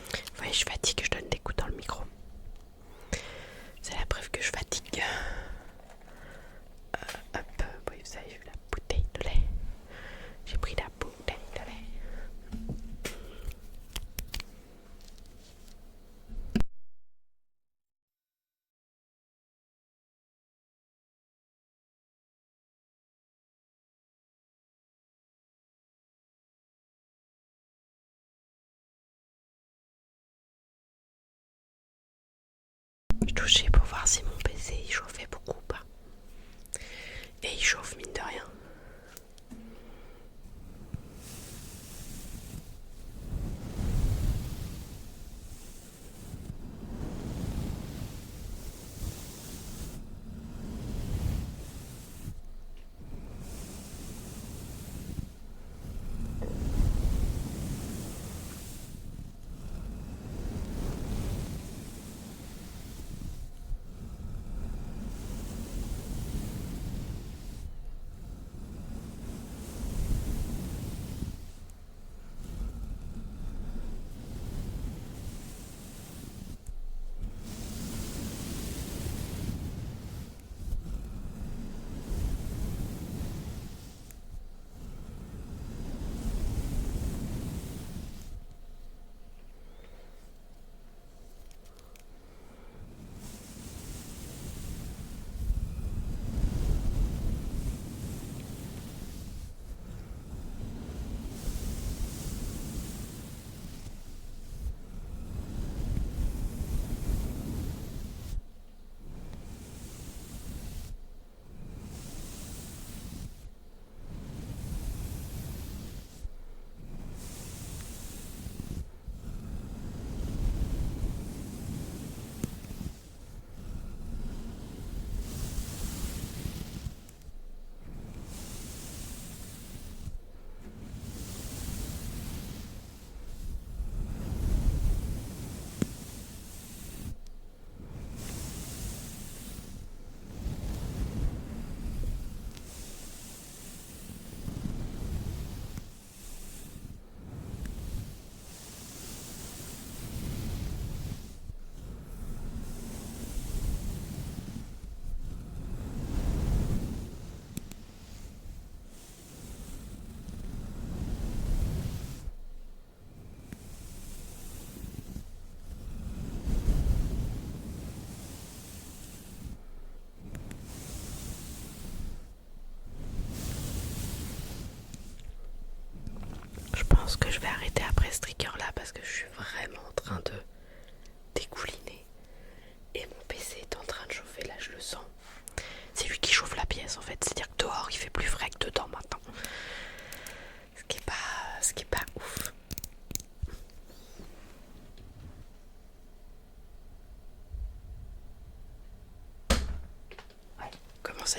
Vous voyez, je fatigue, je donne des coups dans le micro. C'est la preuve que je fatigue. Hop, oui, vous avez vu la bouteille de lait. J'ai pris la bouteille de lait. Je touchais pour voir si mon PC il chauffait beaucoup ou pas. Et il chauffe mine de rien.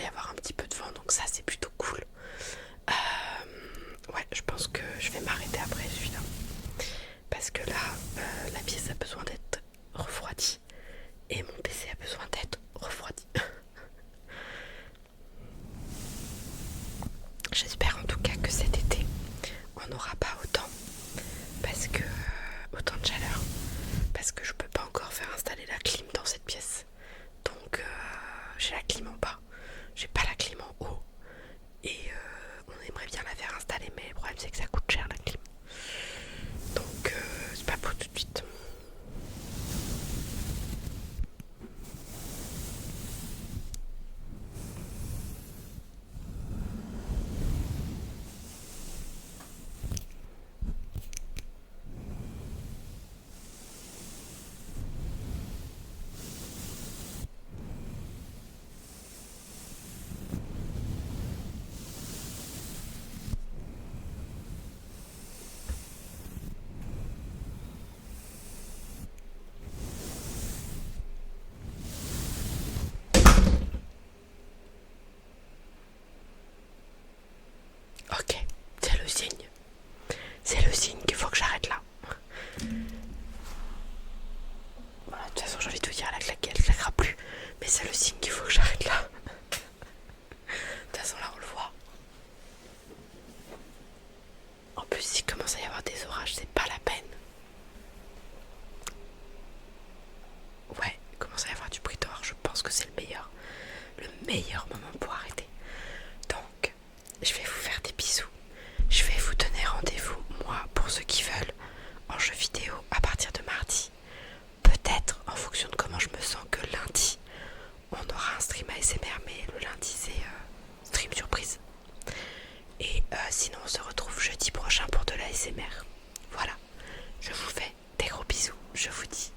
avoir un petit peu de vent, donc ça c'est plutôt cool. Ouais, je pense que je vais m'arrêter après celui-là. Parce que là, la pièce a besoin d'être refroidie. Et mon PC a besoin d'être refroidi. J'espère en tout cas que cet été, on n'aura pas autant. Autant de chaleur. Parce que je peux pas encore faire installer la clim dans cette pièce. Donc j'ai la clim en bas. J'ai pas la clim en haut. Et on aimerait bien la faire installer, mais le problème c'est que ça coûte cher la clim. Donc c'est pas pour tout de suite. Ok, c'est le signe. C'est le signe qu'il faut que j'arrête là. Voilà, de toute façon j'ai envie de te dire, elle claquera plus. Mais c'est le signe qu'il faut que j'arrête là. De toute façon là on le voit. En plus s'il commence à y avoir des orages, c'est pas la peine. Ouais, il commence à y avoir du bruit dehors, je pense que c'est le meilleur moment pour arrêter. Donc, je vais vous faire des bisous. Je vais vous donner rendez-vous, moi, pour ceux qui veulent, en jeu vidéo à partir de mardi. Peut-être, en fonction de comment je me sens, que lundi, on aura un stream ASMR, mais le lundi, c'est stream surprise. Et sinon, on se retrouve jeudi prochain pour de l'ASMR. Voilà, je vous fais des gros bisous. Je vous dis